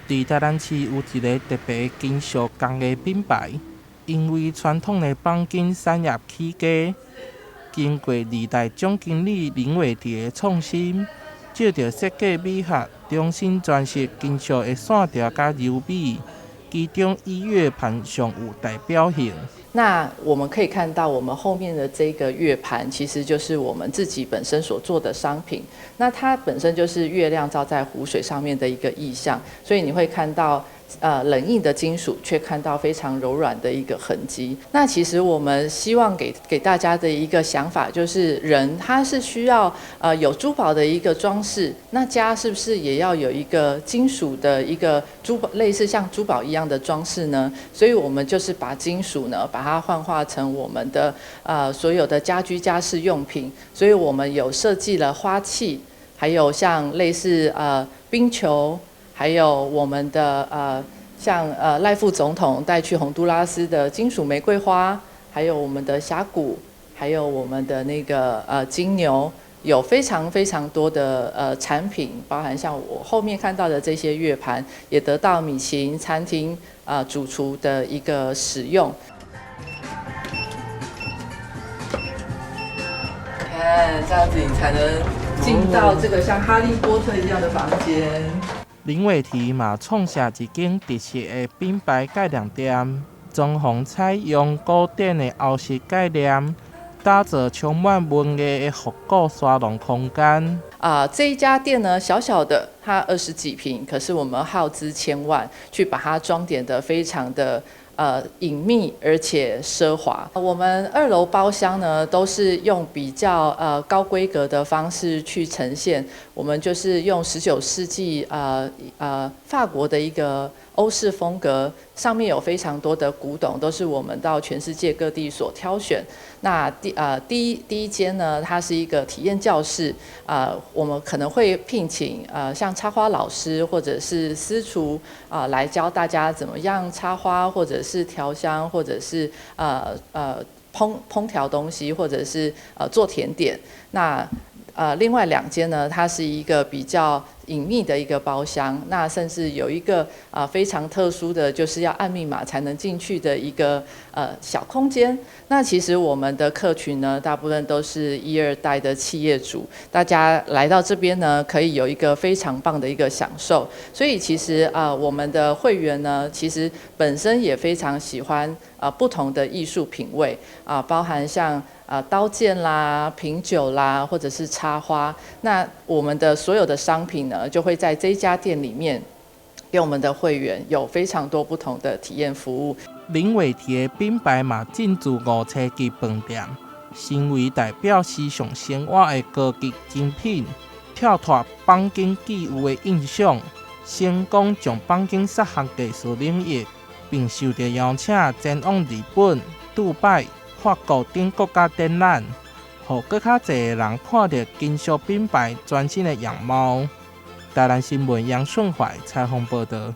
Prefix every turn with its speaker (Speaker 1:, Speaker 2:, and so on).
Speaker 1: 伫台南市有一个特别金属工艺品牌，因为传统的绑金产业起家，经过2代总经理林伟迪的创新，借着设计美学，重新诠释金属的线条甲柔美，其中以月盘上有代表性。
Speaker 2: 那我们可以看到，我们后面的这个月盘，其实就是我们自己本身所做的商品。那它本身就是月亮照在湖水上面的一个意象，所以你会看到。冷硬的金属，却看到非常柔软的一个痕迹。那其实我们希望给大家的一个想法，就是人他是需要有珠宝的一个装饰，那家是不是也要有一个金属的一个珠宝，类似像珠宝一样的装饰呢？所以我们就是把金属呢，把它幻化成我们的所有的家居家饰用品。所以我们有设计了花器，还有像类似冰球。还有我们的像赖副总统带去洪都拉斯的金属玫瑰花，还有我们的峡谷，还有我们的那个金牛，有非常非常多的产品，包含像我后面看到的这些月盘，也得到米其林餐厅主厨的一个使用。看这样子，你才能进到这个像哈利波特一样的房间。
Speaker 1: 林伟提嘛创下一间特色的品牌概念店，装潢采用古典的欧式概念，打造充满文艺的复古沙龙空间。
Speaker 2: 这一家店呢，小小的，它20几平，可是我们耗资千万去把它装点得非常的。隐秘而且奢华。我们2楼包厢呢，都是用比较高规格的方式去呈现。我们就是用19世纪法国的一个欧式风格，上面有非常多的古董，都是我们到全世界各地所挑选。那第一间呢，它是一个体验教室，我们可能会聘请像插花老师或者是私厨来教大家怎么样插花，或者是调香，或者是烹调东西，或者是做甜点。那另外2间呢，它是一个比较隐秘的一个包厢，那甚至有一个非常特殊的，就是要按密码才能进去的一个小空间。那其实我们的客群呢，大部分都是1、2代的企业主，大家来到这边呢，可以有一个非常棒的一个享受。所以其实我们的会员呢，其实本身也非常喜欢不同的艺术品味包含像刀剑啦、品酒啦，或者是插花。那我们的所有的商品呢，就会在这家店里面，给我们的会员有非常多不同的体验服务。
Speaker 1: 林伟提的品牌嘛，进驻5世纪饭店，成为代表时尚生活的高级精品，跳脱绑金既有的印象，成功将绑金适合艺术领域，并受到邀请前往日本、杜拜、法国等国家展览，让更较侪人看到金属品牌全新的样貌。台南新闻杨顺怀采访报道。